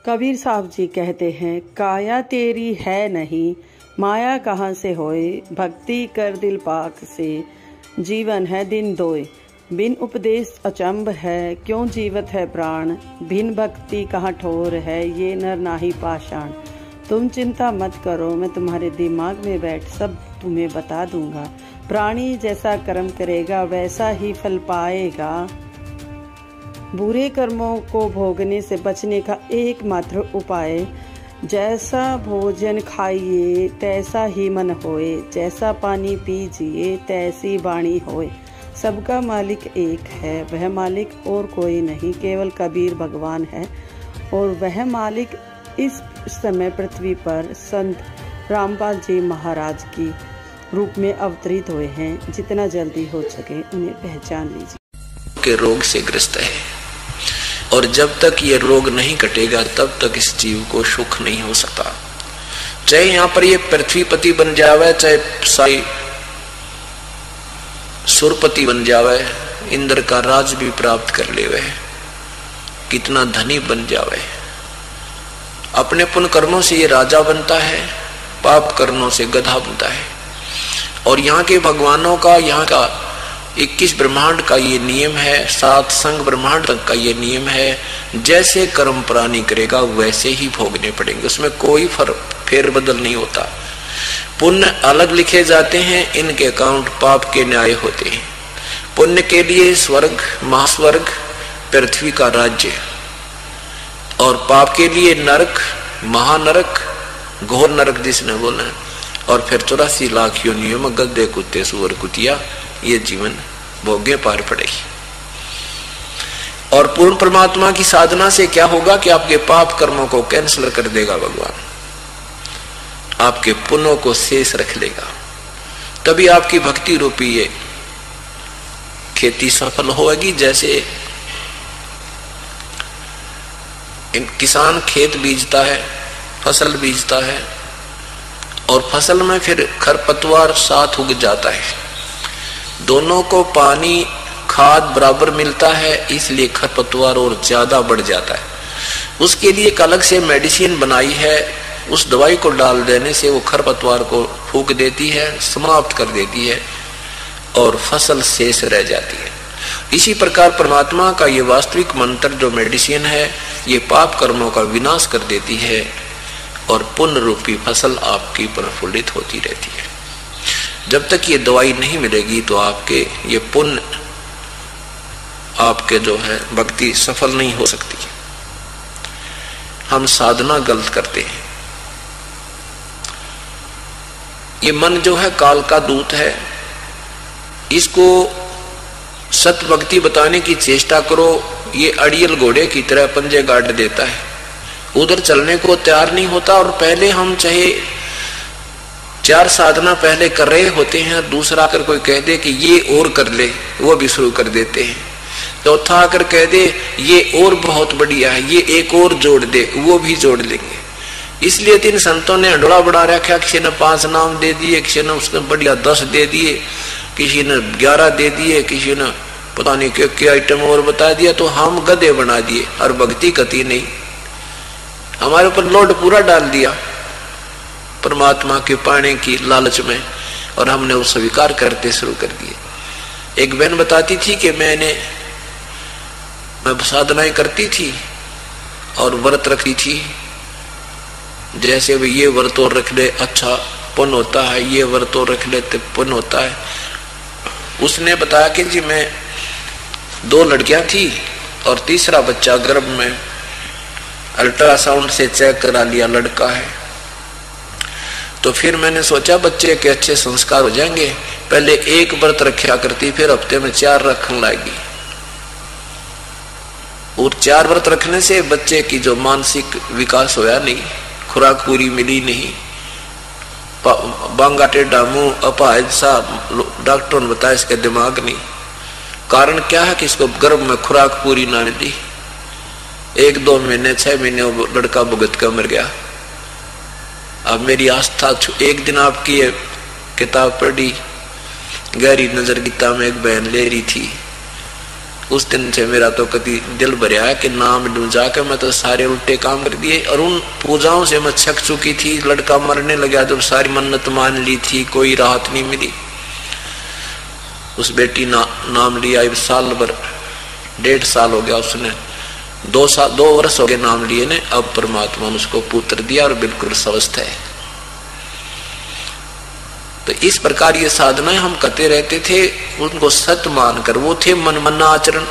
कबीर साहब जी कहते हैं, काया तेरी है नहीं, माया कहाँ से होए, भक्ति कर दिल पाक से, जीवन है दिन दोए, बिन उपदेश अचंभ है, क्यों जीवत है प्राण, बिन भक्ति कहाँ ठोर है, ये नर नाही पाषाण। तुम चिंता मत करो, मैं तुम्हारे दिमाग में बैठ सब तुम्हें बता दूंगा। प्राणी जैसा कर्म करेगा वैसा ही फल पाएगा। बुरे कर्मों को भोगने से बचने का एकमात्र उपाय, जैसा भोजन खाइए तैसा ही मन होए, जैसा पानी पीजिए तैसी वाणी होए। सबका मालिक एक है, वह मालिक और कोई नहीं, केवल कबीर भगवान है। और वह मालिक इस समय पृथ्वी पर संत रामपाल जी महाराज की रूप में अवतरित हुए हैं। जितना जल्दी हो सके उन्हें पहचान लीजिए। के रोग से ग्रस्त है और जब तक ये रोग नहीं कटेगा तब तक इस जीव को सुख नहीं हो सकता। चाहे यहाँ पर ये पृथ्वीपति बन जावे, चाहे साई सुरपति बन जावे, इंद्र का राज भी प्राप्त कर लेवे, कितना धनी बन जावे, अपने पुण्य कर्मों से ये राजा बनता है, पाप कर्मों से गधा बनता है। और यहाँ के भगवानों का, यहाँ का 21 ब्रह्मांड का ये नियम है, 7 संग ब्रह्मांड तक का ये नियम है, जैसे कर्म प्राणी करेगा वैसे ही भोगने पड़ेंगे, उसमें कोई फेरबदल नहीं होता। पुण्य अलग लिखे जाते हैं, इनके अकाउंट पाप के न्याय होते हैं। पुण्य के लिए स्वर्ग, महास्वर्ग, पृथ्वी का राज्य, और पाप के लिए नरक, महानरक, घोर नरक जिसने बोला, और फिर 84 लाख योनियों में गद्दे, कुत्ते, सुअर, कुतिया ये जीवन भोगे पार पड़ेगी। और पूर्ण परमात्मा की साधना से क्या होगा कि आपके पाप कर्मों को कैंसिल कर देगा भगवान, आपके पुण्यों को शेष रख लेगा। तभी आपकी भक्ति रूपी ये खेती सफल होगी। जैसे किसान खेत बीजता है, फसल बीजता है, और फसल में फिर खरपतवार साथ उग जाता है, दोनों को पानी खाद बराबर मिलता है, इसलिए खरपतवार और ज्यादा बढ़ जाता है। उसके लिए एक अलग से मेडिसिन बनाई है, उस दवाई को डाल देने से वो खरपतवार को फूंक देती है, समाप्त कर देती है, और फसल शेष रह जाती है। इसी प्रकार परमात्मा का ये वास्तविक मंत्र जो मेडिसिन है, ये पाप कर्मों का विनाश कर देती है, और पुण्य रूपी फसल आपकी प्रफुल्लित होती रहती है। जब तक ये दवाई नहीं मिलेगी तो आपके ये पुण्य, आपके जो है भक्ति सफल नहीं हो सकती। हम साधना गलत करते हैं। ये मन जो है काल का दूत है, इसको सत भक्ति बताने की चेष्टा करो, ये अड़ियल घोड़े की तरह पंजे गाड़ देता है, उधर चलने को तैयार नहीं होता। और पहले हम चाहे 4 साधना पहले कर रहे होते हैं, दूसरा आकर कोई कह दे कि ये और कर ले, वो भी शुरू कर देते हैं। चौथा आकर कह दे ये और बहुत बढ़िया है, ये एक और जोड़ दे, वो भी जोड़ लेंगे। इसलिए 3 संतों ने हंडोला बढ़ा रखा, किसी ने 5 नाम दे दिए, किसी ने उसने बढ़िया 10 दे दिए, किसी ने 11 दे दिए, किसी ने पता नहीं क्या आइटम और बता दिया, तो हम गधे बना दिए और भक्ति कती नहीं। हमारे ऊपर लोड पूरा डाल दिया परमात्मा के पाने की लालच में, और हमने वो स्वीकार करते शुरू कर दिए। एक बहन बताती थी कि मैं साधनाएं करती थी और व्रत रखती थी, जैसे भी ये व्रत और रख ले अच्छा पुण्य होता है, ये व्रत और रख ले तो पुण्य होता है। उसने बताया कि जी मैं 2 लड़कियां थी और तीसरा बच्चा गर्भ में, अल्ट्रासाउंड से चेक करा लिया लड़का है। तो फिर मैंने सोचा बच्चे के अच्छे संस्कार हो जाएंगे, पहले 1 व्रत रखा करती, फिर हफ्ते में 4 रखने लगी। और 4 व्रत रखने से बच्चे की जो मानसिक विकास होया नहीं, खुराक पूरी मिली नहीं, बांगा टेढ़ा मुंह, अपाहिज सा, डॉक्टरों ने बताया इसका दिमाग नहीं। कारण क्या है कि इसको गर्भ में खुराक पूरी ना मिली, 1-2 महीने 6 महीने लड़का भुगत कर मर गया। अब मेरी आस्था, एक दिन आपकी किताब पढ़ी, गहरी नजर गीता में एक बहन ले रही थी उस दिन से मेरा तो कभी दिल भरया है कि नाम लूं जाकर, मैं तो सारे उल्टे काम कर दिए। और उन पूजाओं से मैं छक चुकी थी, लड़का मरने लगा जब सारी मन्नत मान ली थी, कोई राहत नहीं मिली। उस बेटी नाम लिया, साल भर 1.5 साल हो गया, उसने 2 वर्ष हो गए नाम लिए ने। अब परमात्मा ने उसको पुत्र दिया और बिल्कुल स्वस्थ है। तो इस प्रकार ये साधनाएं हम करते रहते थे, उनको सत्य मानकर। वो थे मनमना आचरण,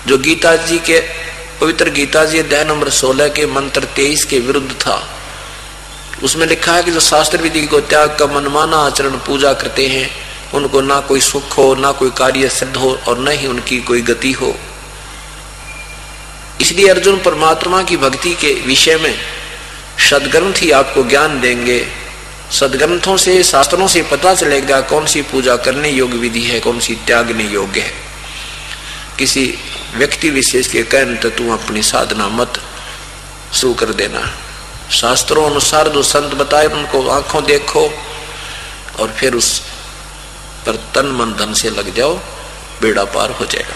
जो गीता जी के पवित्र गीता जी अध्याय नंबर 16 के मंत्र 23 के विरुद्ध था। उसमें लिखा है कि जो शास्त्र विधि को त्याग कर मनमाना आचरण पूजा करते हैं, उनको ना कोई सुख हो, ना कोई कार्य सिद्ध हो और न ही उनकी कोई गति हो। इसलिए अर्जुन परमात्मा की भक्ति के विषय में सदग्रंथ ही आपको ज्ञान देंगे। सदग्रंथों से, शास्त्रों से पता चलेगा कौन सी पूजा करने योग्य विधि है, कौन सी त्यागने योग्य है। किसी व्यक्ति विशेष के कहने तो तू अपनी साधना मत शुरू कर देना। शास्त्रों अनुसार जो संत बताए उनको आंखों देखो और फिर उस पर तन मन धन से लग जाओ, बेड़ा पार हो जाएगा।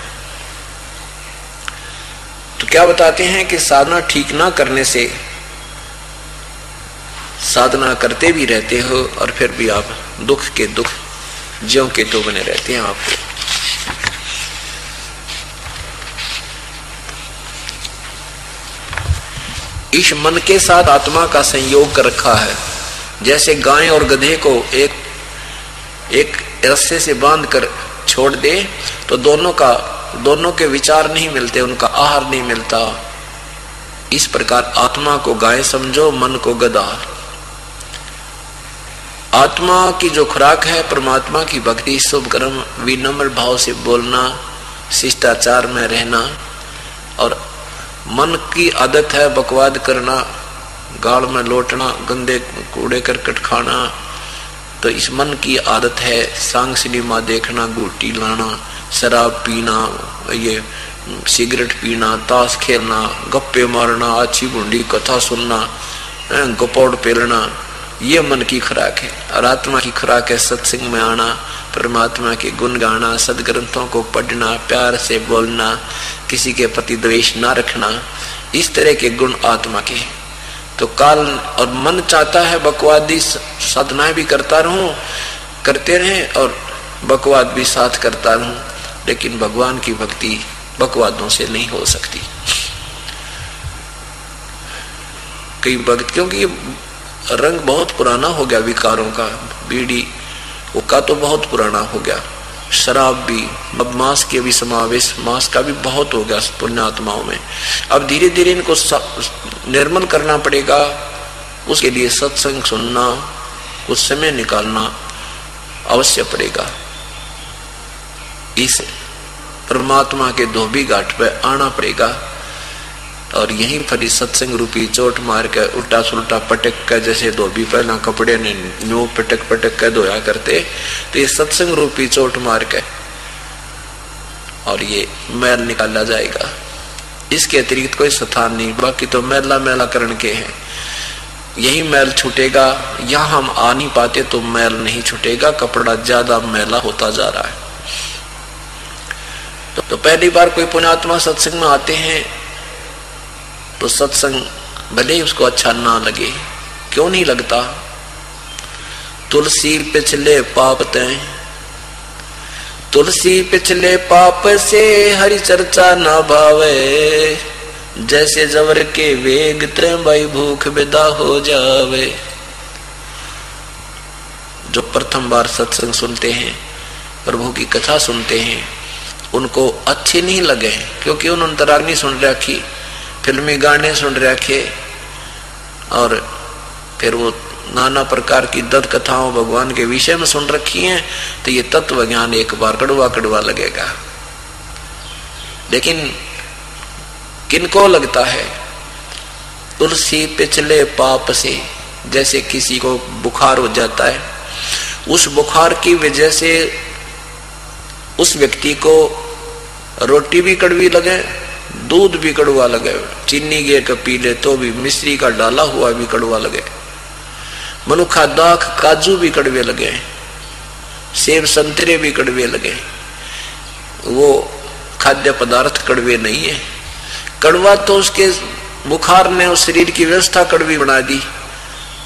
तो क्या बताते हैं कि साधना ठीक ना करने से साधना करते भी रहते हो और फिर भी आप दुख के दुख ज्यों के तो बने रहते हैं। आपको इस मन के साथ आत्मा का संयोग कर रखा है। जैसे गाय और गधे को एक रस्से से बांध कर छोड़ दे तो दोनों के विचार नहीं मिलते, उनका आहार नहीं मिलता। इस प्रकार आत्मा को गाय समझो, मन को गधा। आत्मा की जो खुराक है परमात्मा की भक्ति, शुभ कर्म, विनम्र भाव से बोलना, शिष्टाचार में रहना। और मन की आदत है बकवाद करना, गाल में लोटना, गंदे कूड़े करकट खाना। तो इस मन की आदत है सांग सिनेमा देखना, गुटी लाना, शराब पीना, ये सिगरेट पीना, ताश खेलना, गप्पे मारना, अच्छी बुंडी कथा सुनना, गपोड़ पेलना। ये मन की खुराक है। और आत्मा की खुराक है सत्संग में आना, परमात्मा के गुण गाना, सदग्रंथों को पढ़ना, प्यार से बोलना, किसी के प्रति द्वेष ना रखना। इस तरह के गुण आत्मा के। तो काल और मन चाहता है बकवादी साधनाएं भी करते रहें और बकवाद भी साथ करता रहूं, लेकिन भगवान की भक्ति बकवादों से नहीं हो सकती। कई भक्त, क्योंकि रंग बहुत पुराना हो गया विकारों का, बीड़ी का तो बहुत पुराना हो गया, शराब भी, अब मांस के भी समावेश, मांस का भी बहुत हो गया पुण्यात्माओं में। अब धीरे धीरे इनको निर्मल करना पड़ेगा। उसके लिए सत्संग सुनना, कुछ समय निकालना अवश्य पड़ेगा। इस परमात्मा के धोबी घाट पर आना पड़ेगा और यहीं पर सत्संग रूपी चोट मार कर उल्टा सुल्टा पटक कर, जैसे धोबी पहला कपड़े ने न्यू पटक पटक कर धोया करते, तो ये सत्संग रूपी चोट मार कर और ये मैल निकाला जाएगा। इसके अतिरिक्त कोई स्थान नहीं, बाकी तो मैला मैला करण के हैं। यही मैल छूटेगा। यहाँ हम आ नहीं पाते तो मैल नहीं छूटेगा, कपड़ा ज्यादा मैला होता जा रहा है। तो पहली बार कोई पुण्यात्मा सत्संग में आते हैं तो सत्संग भले ही उसको अच्छा ना लगे, क्यों नहीं लगता? तुलसी पिछले पाप तय, तुलसी पिछले पाप से हरि चर्चा ना भावे, जैसे जवर के वेग त्रय भाई भूख विदा हो जावे। जो प्रथम बार सत्संग सुनते हैं, प्रभु की कथा सुनते हैं, उनको अच्छे नहीं लगे क्योंकि उन्होंने अंतराग्नि सुन रखी, फिल्मी गाने सुन रखे और फिर वो नाना प्रकार की दत्त कथाओं भगवान के विषय में सुन रखी हैं। तो ये तत्व ज्ञान एक बार कड़वा कड़वा लगेगा। लेकिन किनको लगता है? तुलसी पिछले पाप से, जैसे किसी को बुखार हो जाता है, उस बुखार की वजह से उस व्यक्ति को रोटी भी कड़वी लगे, दूध भी कड़वा लगे, चीनी गे का पी ले तो भी, मिश्री का डाला हुआ भी कड़वा लगे, मनुखा दाख काजू भी कड़वे लगे, सेब संतरे भी कड़वे लगे, वो खाद्य पदार्थ कड़वे नहीं है। कड़वा तो उसके बुखार ने उस शरीर की व्यवस्था कड़वी बना दी,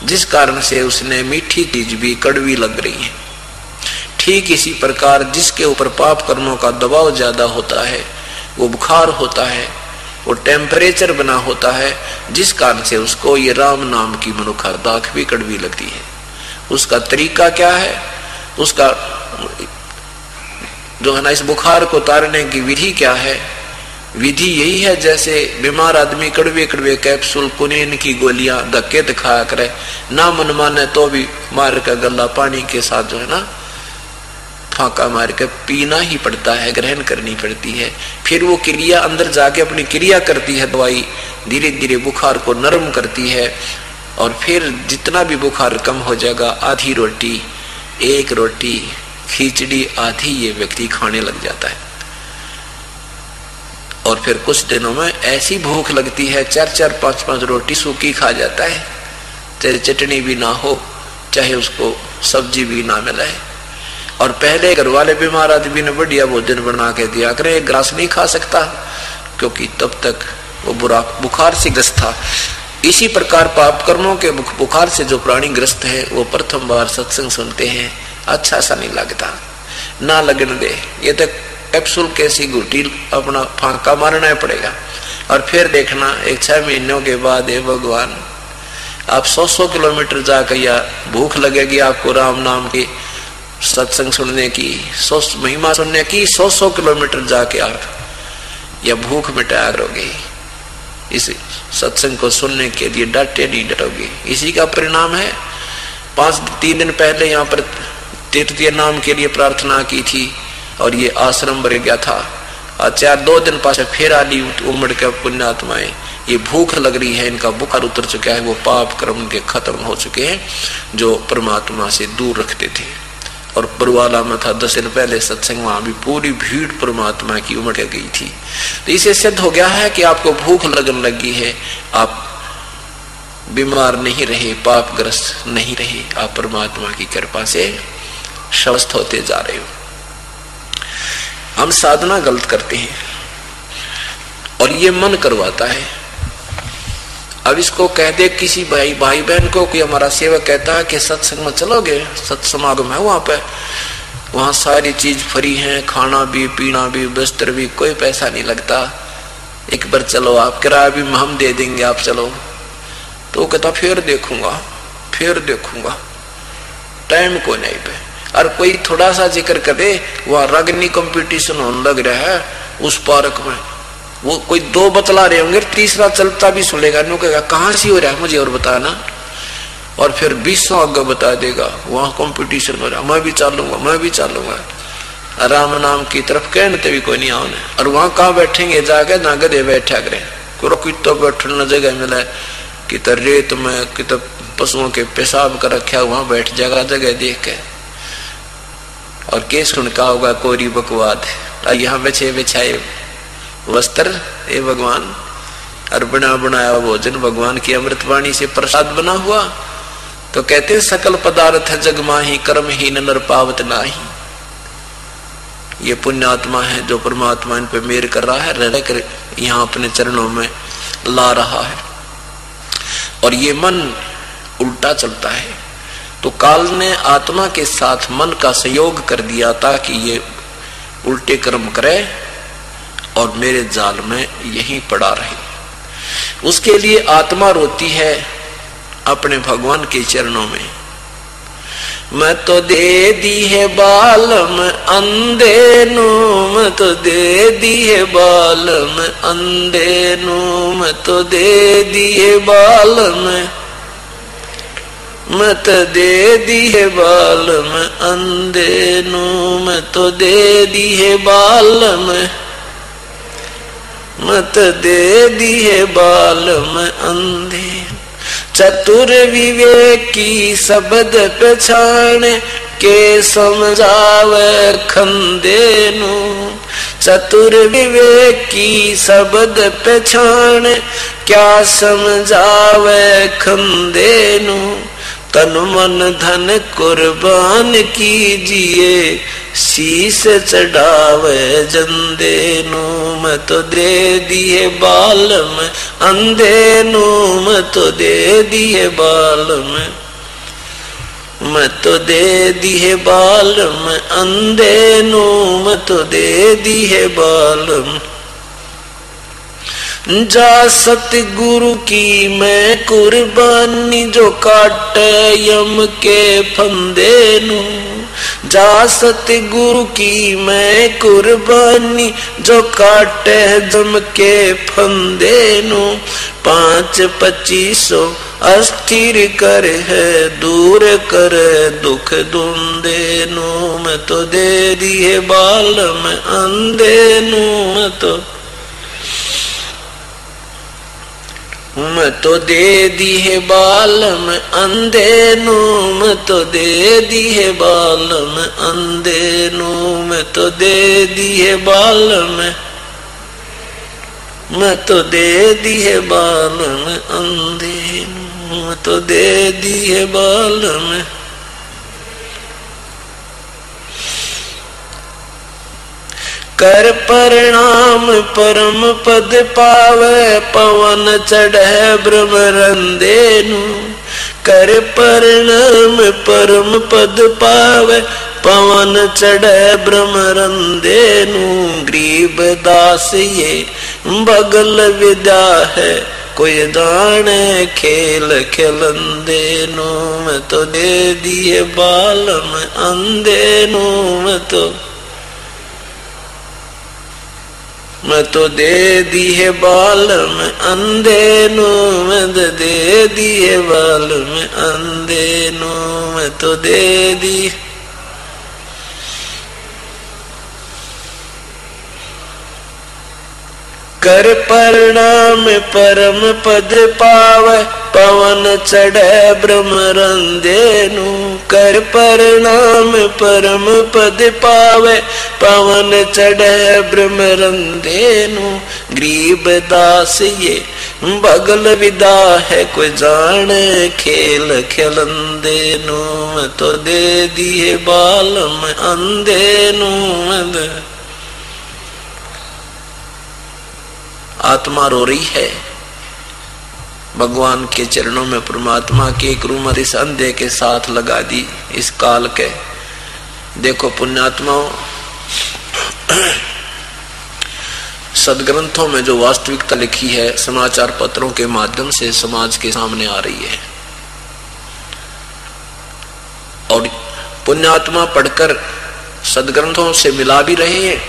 जिस कारण से उसने मीठी चीज भी कड़वी लग रही है। ठीक इसी प्रकार जिसके ऊपर पाप कर्मों का दबाव ज्यादा होता है, वो बुखार होता है, वो टेम्परेचर बना होता है, जिस कारण से उसको ये राम नाम की मनुखार्दाख भी कड़वी लगती है। उसका तरीका क्या है, उसका जो है ना इस बुखार को उतारने की विधि क्या है? विधि यही है, जैसे बीमार आदमी कड़वे कड़वे कैप्सूल कुनीन की गोलियां धक्के दिखाया करे, ना मन माने तो भी मार कर गला पानी के साथ जो है ना फांका मार कर पीना ही पड़ता है, ग्रहण करनी पड़ती है। फिर वो क्रिया अंदर जाके अपनी क्रिया करती है, दवाई धीरे धीरे बुखार को नरम करती है, और फिर जितना भी बुखार कम हो जाएगा, आधी रोटी, एक रोटी, खिचड़ी आधी ये व्यक्ति खाने लग जाता है। और फिर कुछ दिनों में ऐसी भूख लगती है, 4-4, 5-5 रोटी सूखी खा जाता है, चाहे चटनी भी ना हो, चाहे उसको सब्जी भी ना मिले। और पहले घर वाले बीमार आदमी ने बढ़िया भोजन बना के दिया करे, एक ग्रास नहीं खा सकता, क्योंकि तब तक वो बुरा बुखार से ग्रस्त था। इसी प्रकार पाप कर्मों के बुखार से जो प्राणी ग्रस्त है, वो प्रथम बार सत्संग सुनते हैं, अच्छा सा नहीं लगता, ना लगने दे, ये तो कैप्सूल कैसी घुटी अपना फांका मारना पड़ेगा। और फिर देखना 1-6 महीनों के बाद, हे भगवान, आप 100 किलोमीटर जाकर या भूख लगेगी आपको राम नाम की सत्संग सुनने की, महिमा सुनने की, 100 किलोमीटर जाके आप या भूख मिटाया करोगे। इस सत्संग को सुनने के लिए डटे नहीं डटोगे। इसी का परिणाम है, 3 दिन पहले यहाँ पर तीर्थीय नाम के लिए प्रार्थना की थी और ये आश्रम भर गया था। अच्छा 2 दिन पास फिर आली उमड़ के पुण्यात्माएं, ये भूख लग रही है, इनका बुखार उतर चुका है, वो पाप कर्म के खत्म हो चुके हैं जो परमात्मा से दूर रखते थे। और बरवाला में था 10 दिन पहले सत्संग, वहां भी पूरी भीड़ परमात्मा की उमड़ गई थी। तो इसे सिद्ध हो गया है कि आपको भूख लगने लगी है, आप बीमार नहीं रहे, पापग्रस्त नहीं रहे, आप परमात्मा की कृपा से स्वस्थ होते जा रहे हो। हम साधना गलत करते हैं और ये मन करवाता है। अब इसको कह दे किसी भाई बहन को, कि हमारा सेवक कहता है कि सत्संग में चलोगे, सत्समागम है वहां पे, वहां सारी चीज फ्री है, खाना भी, पीना भी, वस्त्र भी, कोई पैसा नहीं लगता, एक बार चलो, आप किराया भी हम दे देंगे, आप चलो। तो वो कहता फिर देखूंगा, टाइम को नहीं पे। और कोई थोड़ा सा जिक्र करे, वहां रागनी कंपटीशन होने लग रहा है उस पार्क में, वो कोई 2 बतला रहे होंगे, तीसरा चलता भी सुनेगा, नो कहेगा कहां से हो रहा है मुझे और बताना, और फिर 20 आगे बता देगा, वहां कंपटीशन हो रहा है, मैं भी चालूंगा। राम नाम की तरफ कहने भी कोई नहीं आने। और वहां कहाँ बैठेंगे जाके, ना गधे बैठा करें, तो बैठने जगह मिला, कि तो रेत में, कि तो पशुओं के पेशाब कर रखा, वहां बैठ जाएगा जगह देख के, और केस सुनका होगा कोरी बकवाद, यहाँ बिछाए वस्त्र, ए भगवान, और बना बनाया भोजन भगवान की अमृतवाणी से प्रसाद बना हुआ। तो कहते हैं सकल पदार्थ जग माही, कर्म ही नर पावत नाही। ये पुण्यात्मा है जो परमात्मा इन पे मेर कर रहा है, रह कर यहाँ अपने चरणों में ला रहा है। और ये मन उल्टा चलता है, तो काल ने आत्मा के साथ मन का संयोग कर दिया ताकि ये उल्टे कर्म करे और मेरे जाल में यहीं पड़ा रहे। उसके लिए आत्मा रोती है अपने भगवान के चरणों में, मैं तो दे दी है बालम अंधे नू, मैं तो दे दी है बालम अंधे नू, मैं तो दे दी है बालम, मैं तो दे दी है बालम अंधे नू, मैं तो दे दी है बालम, मत दे दिए बालम अंधे। चतुर विवेकी शब्द पहचान के समझावे खंदे नू, चतुर विवेकी शब्द पहचान क्या समझावे खंदे नू, तन मन धन कुर्बान कीजिए शीश चढ़ावे जंदे नू मैं तो दे दिए बालम अंधे नू मैं तो दे दिए बालम मैं तो दे दिए बालम अंधे नू मैं तो दे दिए बालम जा सतगुरु की मैं कुर्बानी जो काटे यम के फंदे नू जा सतगुरु की मैं कुर्बानी जो काटे जम के फंदे नू 5-25 अस्थिर कर है दूर कर दुख दुंदे नू मैं तो दे दिए बालम अंधे नू मैं तो दे दिए बालम अंधे नू मैं तो दे दिए बालम अंधे नू मैं तो दे दिए बालम मैं तो दे दिए बालम अंधे नू मैं तो दे दिए बालम कर परिणाम परम पद पावे पवन चढ़े ब्रह्मरंदे नू कर परिणाम परम पद पावे पवन चढ़े ब्रह्मरंदे नू गरीब दास ये बगल विद्या है कोई दाने खेल खिलंदे नू मैं तो दे दिए बालम अंधे नू मैं तो दे दिए बालम अंधे नू मैं तो दे दिए बालम अंधे नू मैं तो दे दी कर परिणाम परम पद पावे पवन चढ़े ब्रह्मरंदे नू कर परिणाम परम पद पावे पवन चढ़े ब्रह्मरंदे नू गरीब दास ये बगल विदा है कोई जाने खेल खिलंदे नू मैं तो दे दिए बालम अंधे नू आत्मा रो रही है भगवान के चरणों में परमात्मा की एक रूमत इस अंधे के साथ लगा दी इस काल के। देखो पुण्यात्माओं सदग्रंथों में जो वास्तविकता लिखी है समाचार पत्रों के माध्यम से समाज के सामने आ रही है और पुण्यात्मा पढ़कर सदग्रंथों से मिला भी रहे हैं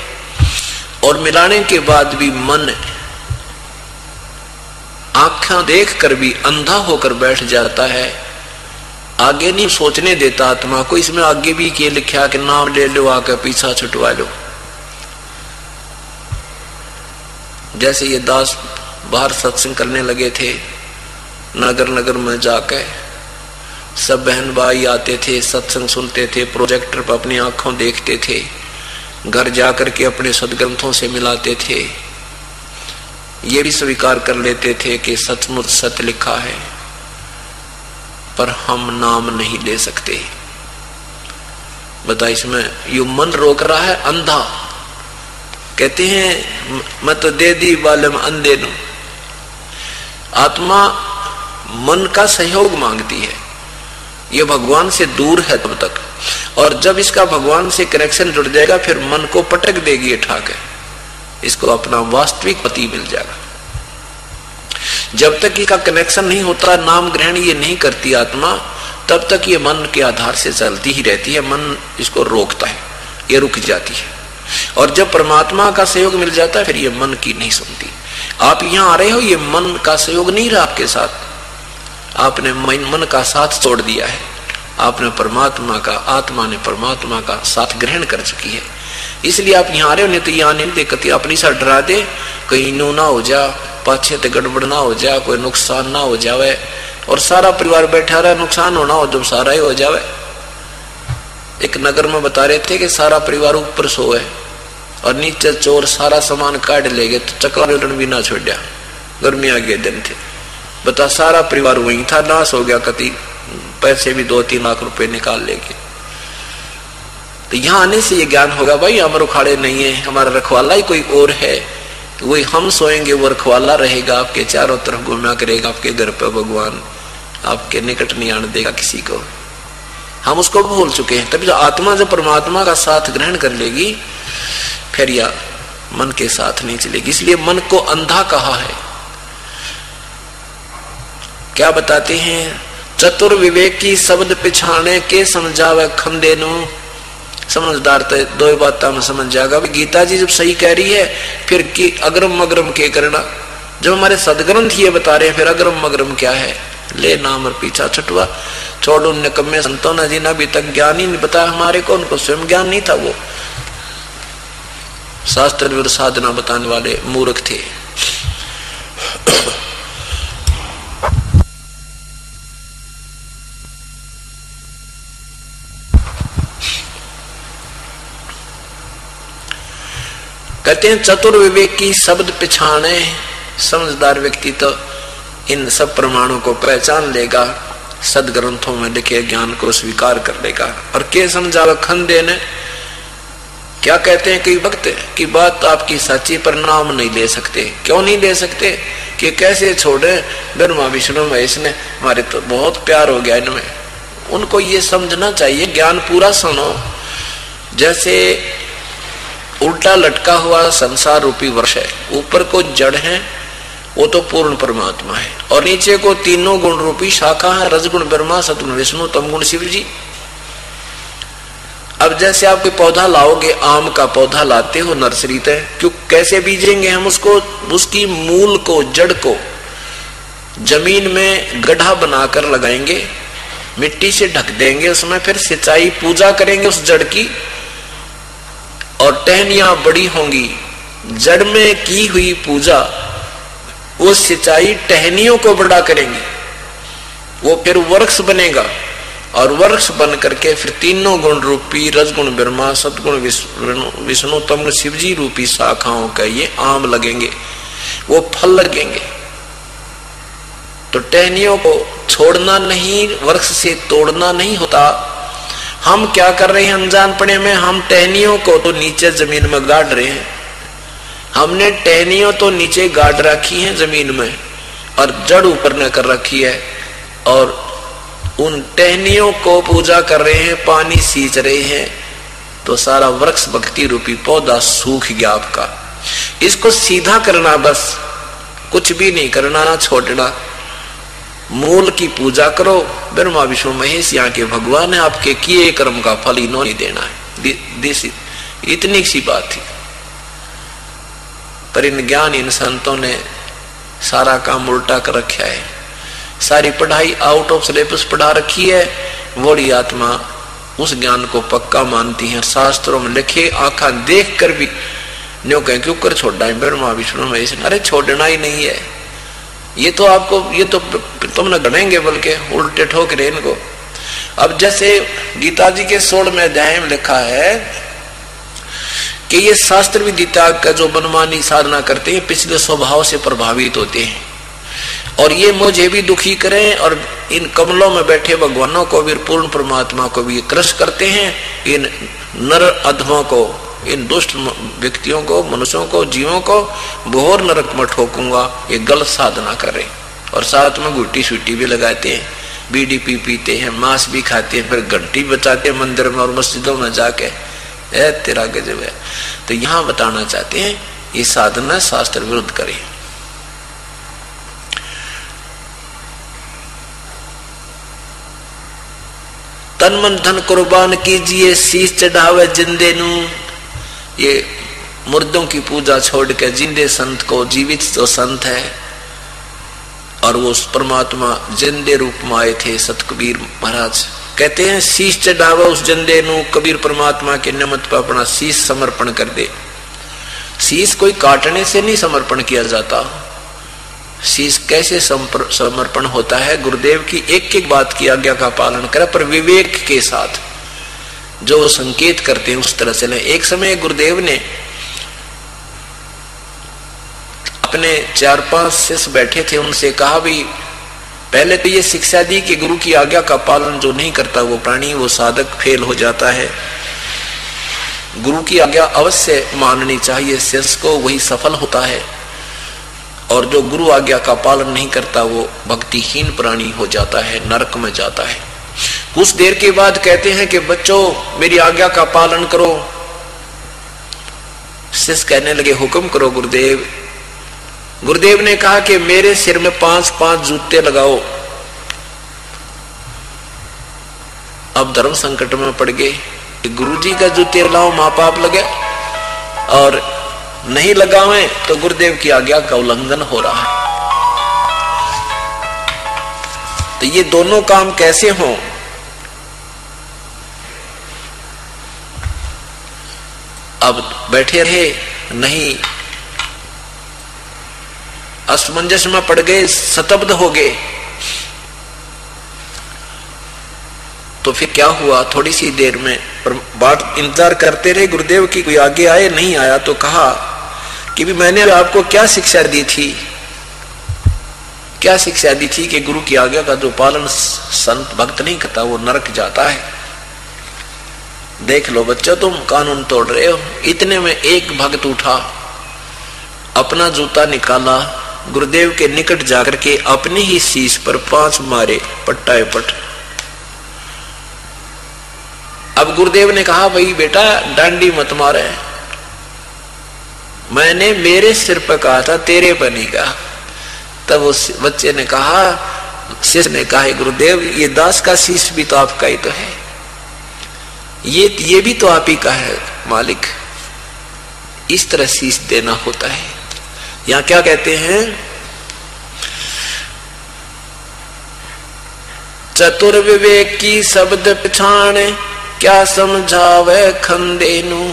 और मिलाने के बाद भी मन आंखें देखकर भी अंधा होकर बैठ जाता है, आगे नहीं सोचने देता आत्मा को। इसमें आगे भी ये लिखा कि नाम ले लो आके पीछा छुटवा लो। जैसे ये दास बाहर सत्संग करने लगे थे, नगर नगर में जाकर सब बहन भाई आते थे, सत्संग सुनते थे, प्रोजेक्टर पर अपनी आंखों देखते थे, घर जाकर के अपने सदग्रंथों से मिलाते थे, ये भी स्वीकार कर लेते थे कि सचमुच सत्य लिखा है, पर हम नाम नहीं ले सकते। बता इसमें यू मन रोक रहा है अंधा। कहते हैं मैं तो दे दी बालम अंधे नु। आत्मा मन का सहयोग मांगती है, ये भगवान से दूर है तब तक, और जब इसका भगवान से कनेक्शन जुड़ जाएगा फिर मन को पटक देगी उठा के, इसको अपना वास्तविक पति मिल जाएगा। जब तक इसका कनेक्शन नहीं होता, नाम ग्रहण ये नहीं करती आत्मा, तब तक ये मन के आधार से चलती ही रहती है। मन इसको रोकता है, ये रुक जाती है, और जब परमात्मा का सहयोग मिल जाता है फिर ये मन की नहीं सुनती। आप यहाँ आ रहे हो, ये मन का सहयोग नहीं रहा आपके साथ, आपने मन का साथ छोड़ दिया है, आपने परमात्मा का, आत्मा ने परमात्मा का साथ ग्रहण कर चुकी है। इसलिए आप यहाँ आ रहे हो, नहीं तो यहाँ नहीं देखती अपनी सा डरा दे, कहीं नो ना हो जा, पाछे ते गड़बड़ ना हो जा, कोई नुकसान ना हो जावे, और सारा परिवार बैठा रहा, नुकसान होना हो जब सारा ही हो जावे। एक नगर में बता रहे थे कि सारा परिवार ऊपर सोए और नीचे चोर सारा सामान काट ले गए, तो चकला बेलन भी ना छोड़ा, गर्मी आ गए दिन थे। बता सारा परिवार वहीं था, नाश हो गया, कति पैसे भी 2-3 लाख रुपए निकाल ले गए। तो यहाँ आने से ये ज्ञान होगा, भाई हम रुखाड़े नहीं है, हमारा रखवाला ही कोई और है। तो वही हम सोएंगे वो रखवाला रहेगा, आपके चारों तरफ घूमा करेगा, आपके घर पर भगवान आपके निकट नहीं आने देगा किसी को। हम उसको भूल चुके हैं। तभी जो आत्मा जब परमात्मा का साथ ग्रहण कर लेगी, फिर यह मन के साथ नहीं चलेगी। इसलिए मन को अंधा कहा है। क्या बताते हैं, चतुर विवेकी शब्द पिछाने के समझावे खंडे नु। समझदार तो दो बातों में समझ जाएगा। गीता जी जब सही कह रही है, फिर कि अग्रम अग्रम के करना। जब हमारे सदग्रंथ ये बता रहे हैं, फिर अग्रम अग्रम क्या है? ले नाम और पीछा छुटवा, छोड़ उन निकम्मे संतों ने जिन्हें अभी तक ज्ञान ही नहीं बताया हमारे को, उनको स्वयं ज्ञान नहीं था, वो शास्त्र विरुद्ध साधना बताने वाले मूर्ख थे। कहते हैं चतुर विवेकी शब्द पिछाने। समझदार व्यक्ति तो इन सब प्रमाणों को पहचान लेगा, सदग्रंथों में लिखे ज्ञान को स्वीकार कर लेगा। और के समझावे खंडे ने, क्या कहते हैं कई भक्त की बात आपकी सच्ची पर नाम नहीं ले सकते। क्यों नहीं ले सकते? कि कैसे छोड़े ब्रह्मा विष्णु महेश ने, हमारे तो बहुत प्यार हो गया इनमें। उनको ये समझना चाहिए, ज्ञान पूरा सुनो। जैसे उल्टा लटका हुआ संसार रूपी वर्ष है, ऊपर को जड़ है वो तो पूर्ण परमात्मा है, और नीचे को तीनों गुण रूपी शाखा है, रजगुण ब्रह्मा, सतगुण विष्णु, तमगुण शिव जी। अब जैसे आप कोई पौधा लाओगे, आम का पौधा लाते हो नर्सरी से, क्यों कैसे बीजेंगे हम उसको? उसकी मूल को, जड़ को जमीन में गड्ढा बनाकर लगाएंगे, मिट्टी से ढक देंगे, उसमें फिर सिंचाई पूजा करेंगे उस जड़ की, और टहनियां बड़ी होंगी। जड़ में की हुई पूजा, वो सिंचाई टहनियों को बड़ा करेंगे, वो फिर वृक्ष बनेगा, और वृक्ष बन करके फिर तीनों गुण रूपी रजगुण ब्रह्मा, सतगुण विष्णु, तमगुण शिवजी रूपी शाखाओं का ये आम लगेंगे, वो फल लगेंगे। तो टहनियों को छोड़ना नहीं, वृक्ष से तोड़ना नहीं होता। हम क्या कर रहे हैं अनजानपने में? हम टहनियों को तो नीचे जमीन में गाड़ रहे हैं। हमने टहनियों तो नीचे गाड़ रखी है जमीन में, और जड़ ऊपर न कर रखी है, और उन टहनियों को पूजा कर रहे हैं, पानी सींच रहे हैं, तो सारा वृक्ष भक्ति रूपी पौधा सूख गया आपका। इसको सीधा करना, बस कुछ भी नहीं करना, ना छोड़ना। मूल की पूजा करो। ब्रह्मा विष्णु महेश यहाँ के भगवान है, आपके किए कर्म का फल इन्होंने देना है। इतनी सी बात थी, पर इन ज्ञान इन संतों ने सारा काम उल्टा कर रखा है। सारी पढ़ाई आउट ऑफ सिलेबस पढ़ा रखी है। बड़ी आत्मा उस ज्ञान को पक्का मानती है। शास्त्रों में लिखे आंखा देख कर भी न्यों कहें क्यों कर छोड़ना है ब्रह्मा विष्णु महेश? अरे छोड़ना ही नहीं है, ये तो आपको, ये तो तुमने गढ़ेंगे, बल्कि उल्टे ठोक रहे इनको। अब जैसे गीता जी के 16वें अध्याय में लिखा है कि ये शास्त्र विदिता का जो मनमानी साधना करते हैं, पिछले स्वभाव से प्रभावित होते हैं, और ये मुझे भी दुखी करें, और इन कमलों में बैठे भगवानों को भी, पूर्ण परमात्मा को भी क्रश करते हैं। इन नर अधमों को, इन दुष्ट व्यक्तियों को, मनुष्यों को, जीवों को घोर नरक में ठोकूंगा। ये गलत साधना करें, और साथ में गुट्टी शुट्टी भी लगाते हैं, बीड़ी पीते हैं, मांस भी खाते हैं, फिर घंटी बचाते हैं मंदिर में और मस्जिदों में जाके। तेरा गजब है। तो यहां बताना चाहते हैं ये साधना शास्त्र विरुद्ध करें। तन मन धन कुर्बान कीजिए, शीश चढ़ावे जिंदे नू। ये मुर्दों की पूजा छोड़ के जिंदे संत को, जीवित जो संत है, और वो परमात्मा जिंदे रूप में आए थे सत कबीर महाराज कहते हैं, शीश चढ़ावा उस जिंदे नू। कबीर परमात्मा के निमित्त पर अपना शीश समर्पण कर दे। शीश कोई काटने से नहीं समर्पण किया जाता। शीश कैसे समर्पण होता है? गुरुदेव की एक एक बात की आज्ञा का पालन करे, पर विवेक के साथ जो संकेत करते हैं उस तरह से लें। एक समय गुरुदेव ने अपने 4-5 शिष्य बैठे थे, उनसे कहा भी पहले तो ये शिक्षा दी कि गुरु की आज्ञा का पालन जो नहीं करता वो प्राणी, वो साधक फेल हो जाता है। गुरु की आज्ञा अवश्य माननी चाहिए, शिष्य को वही सफल होता है। और जो गुरु आज्ञा का पालन नहीं करता वो भक्तिहीन प्राणी हो जाता है, नरक में जाता है। कुछ देर के बाद कहते हैं कि बच्चों मेरी आज्ञा का पालन करो। शिष्य कहने लगे हुक्म करो गुरुदेव। गुरुदेव ने कहा कि मेरे सिर में 5-5 जूते लगाओ। अब धर्म संकट में पड़ गए, गुरुजी का जूते लाओ, माँ बाप लगे, और नहीं लगावे तो गुरुदेव की आज्ञा का उल्लंघन हो रहा है। तो ये दोनों काम कैसे हों? अब बैठे रहे नहीं, असमंजस में पड़ गए, स्तब्ध हो गए। तो फिर क्या हुआ, थोड़ी सी देर में बात इंतजार करते रहे गुरुदेव की, कोई आगे आए, नहीं आया तो कहा कि भी मैंने आपको क्या शिक्षा दी थी, क्या शिक्षा दी थी कि गुरु की आज्ञा का जो पालन संत भक्त नहीं करता वो नरक जाता है। देख लो बच्चों तुम कानून तोड़ रहे हो। इतने में एक भक्त उठा, अपना जूता निकाला, गुरुदेव के निकट जाकर के अपनी ही शीश पर 5 मारे, पट्टाए पट। अब गुरुदेव ने कहा भाई बेटा डांडी मत मारे, मैंने मेरे सिर पर कहा था, तेरे पर नहीं कहा। तब उस बच्चे ने कहा, शिष्य ने कहा गुरुदेव ये दास का शीश भी तो आपका ही तो है, ये भी तो आप ही का है मालिक। इस तरह शीश देना होता है। यहां क्या कहते हैं, चतुर विवेक की शब्द पछाण, क्या समझावे खंदेनु,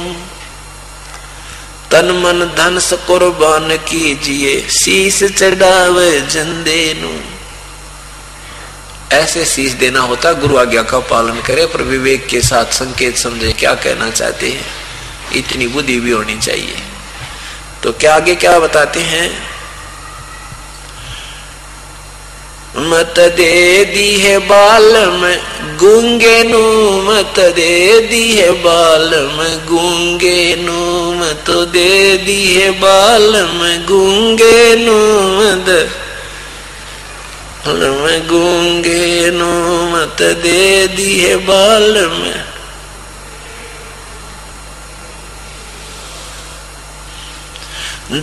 तन मन धन से कुर्बान कीजिए, शीश चढ़ावे जंदेनु। ऐसे शीश देना होता, गुरु आज्ञा का पालन करे पर विवेक के साथ संकेत समझे क्या कहना चाहते हैं, इतनी बुद्धि भी होनी चाहिए। तो क्या आगे क्या बताते हैं, मत दे दी है बाल में गूंगे नू, मत दे दी है बाल में गूंगे नू, मत दे दी है बाल में गूंगे नू, मत में गूंगे नू, मत दे दी है बाल में।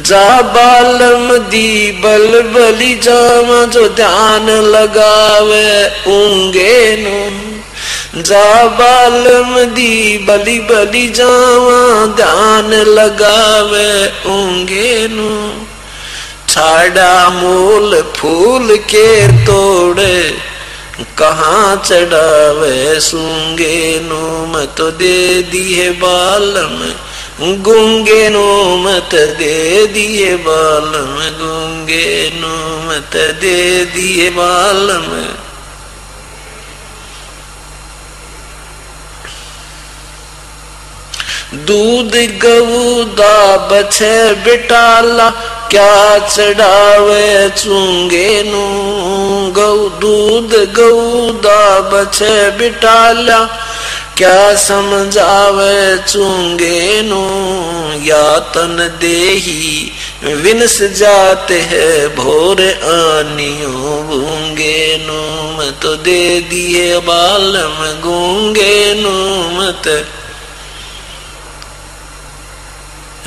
जा बालम दी बल बली जावा, जो ध्यान लगावे ऊंगे नू, जा बालम दी बली बली जावा, ध्यान लगावे ऊंगे नू। छाड़ा मूल फूल के तोड़े, कहाँ चढ़ावे सूंगे नू, मत दे दी है बालम गूंगे नो, मत दे दिए बालम गूंगे नो, मत दे दिए बालम। दूध गऊ दा बछे बिटाला, क्या चढ़ावे चूंगे नू, गऊ दूध गऊ दा बछे बिटाला, क्या समझावे चूंगे नू। या तन देही विनस जाते है, भोर आनियो गूंगे नू, मत दे दिए बालम गूंगे नू, मत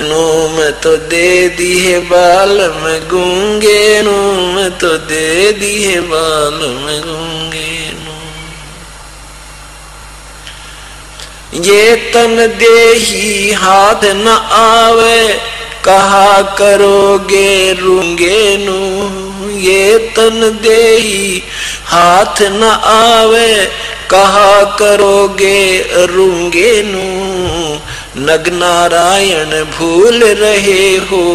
नू, मत दे दिए बालम गूंगे नू, मत दे दिए बालम गूंगे नू। ये तन देही हाथ न आवे, कहा करोगे रूंगे नू, ये तन देही हाथ न आवे, कहा करोगे रूंगे नू। नग नारायण भूल रहे हो,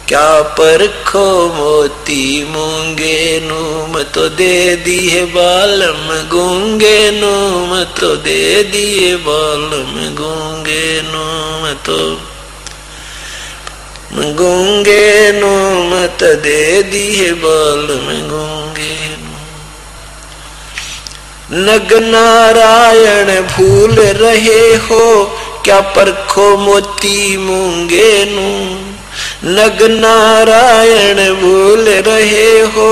क्या परखो मोती मूंगे नू, मत दे दिए बालम गूंगे नू, मत दे दिए बालम गूंगे नू, मत गूंगे नू, मत दे दिए बालम गूंगे नू। नग नारायण भूल रहे हो, क्या परखो मोती मूंगे नू, नग नारायण भूल रहे हो,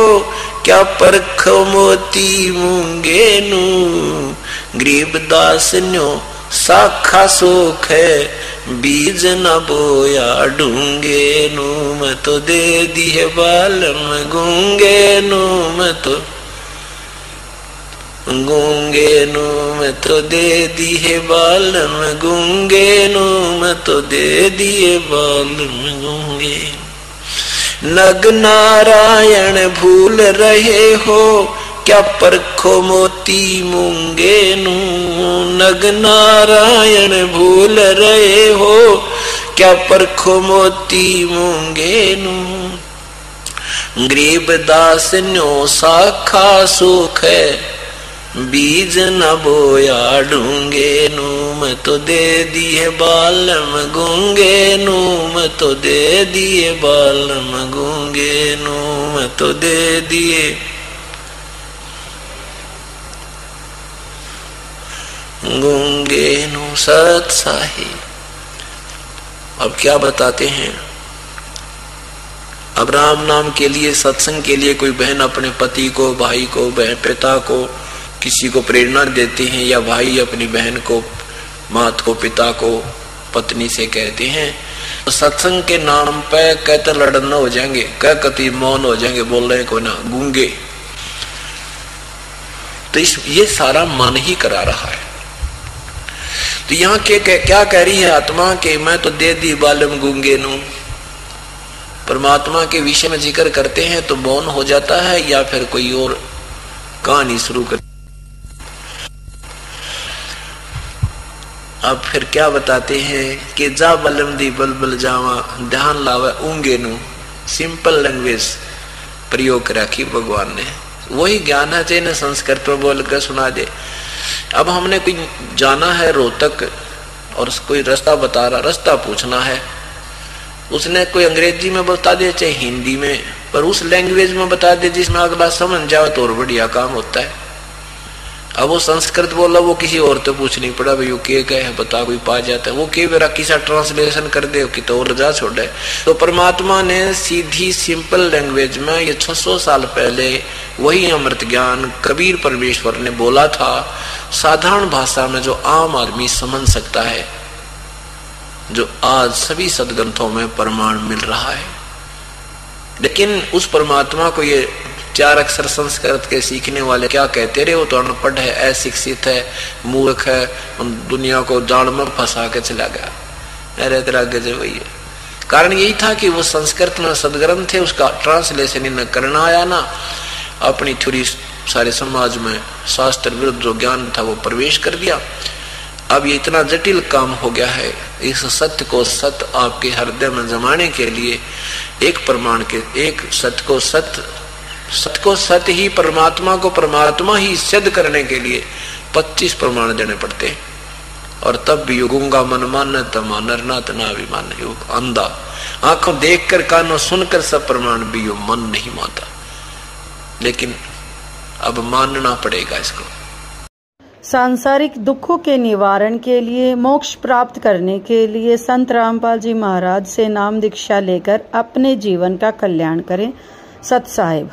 क्या परखो मोती मूंगे नू। गरीबदास न्यो साखा सोख है, बीज न बोया ढूंगे नू, मैं तो दे दिए बालम गूंगे नू, मैं तो गूंगे नू, मैं तो दे दिए बालम गूंगे नू, मैं तो दे दिए बालम गूंगे। नग नारायण भूल रहे हो, क्या परखो मोती मूंगे नू, नग नारायण भूल रहे हो, क्या परखो मोती मूंगे नू। गरीबदास न्यो साखा सुख है, बीज न बोया ढूंगे नू, मैं तो दे दिए बालम गूंगे नू, मैं तो दे दिए बालम गूंगे नू, मैं तो दे दिए गूंगे नू। सत साहिब अब क्या बताते हैं। अब राम नाम के लिए, सत्संग के लिए कोई बहन अपने पति को, भाई को, बहन पिता को, किसी को प्रेरणा देते हैं, या भाई अपनी बहन को, मात को, पिता को, पत्नी से कहते हैं, तो सत्संग के नाम पे कहते लड़न हो जाएंगे, कह कति मौन हो जाएंगे, बोल रहे को ना, गूंगे। तो ये सारा मन ही करा रहा है। तो यहाँ के क्या कह रही है आत्मा के, मैं तो दे दी बालम गूंगे नू। परमात्मा के विषय में जिक्र करते हैं तो मौन हो जाता है, या फिर कोई और कहानी शुरू कर। अब फिर क्या बताते हैं कि जा बलम दी बलबल जावा, ध्यान लावा ऊंगे नू। सिंपल लैंग्वेज प्रयोग कर रखी भगवान ने। वही ज्ञान है चाहिए संस्कृत में बोल कर सुना दे। अब हमने कोई जाना है रोहतक और कोई रास्ता बता रहा, रास्ता पूछना है, उसने कोई अंग्रेजी में बता दे चाहे हिंदी में, पर उस लैंग्वेज में बता दे जिसमें अगला समझ जाए तो और बढ़िया काम होता है। अब वो संस्कृत बोला, वो किसी और तो पूछ नहीं पड़ा भाई वो के है बता, कोई पा जाता है, वो के मेरा किसा ट्रांसलेशन कर दे कि तो और जा छोड़े। तो परमात्मा ने सीधी सिंपल लैंग्वेज में ये 600 साल पहले वही अमृत ज्ञान कबीर परमेश्वर ने बोला था, साधारण भाषा में जो आम आदमी समझ सकता है, जो आज सभी सदग्रंथों में प्रमाण मिल रहा है। लेकिन उस परमात्मा को ये 4 अक्षर संस्कृत के सीखने वाले क्या कहते रहे, वो तो अनपढ़ है, अशिक्षित है, मूर्ख है, दुनिया को जाल में फंसा के चला गया। अरे तेरा गजब वही है। कारण यही था कि वो संस्कृत में सदग्रंथ थे, उसका ट्रांसलेशन इन्हें करना आया ना, अपनी थोड़ी सारे समाज में शास्त्र विरुद्ध जो ज्ञान था वो प्रवेश कर दिया। अब ये इतना जटिल काम हो गया है, इस सत्य को सत्य आपके हृदय में जमाने के लिए एक प्रमाण के, एक सत्य को सत्य ही, परमात्मा को परमात्मा ही सिद्ध करने के लिए 25 प्रमाण देने पड़ते हैं। और तब भी गूंगा मन मान तमा नरनाथ ना अभिमान, योग अंधा आंखों देखकर कानों सुनकर सब प्रमाण भी यो मन नहीं मानता, लेकिन अब मानना पड़ेगा इसको। सांसारिक दुखों के निवारण के लिए, मोक्ष प्राप्त करने के लिए संत रामपाल जी महाराज से नाम दीक्षा लेकर अपने जीवन का कल्याण करें। सत साहिब।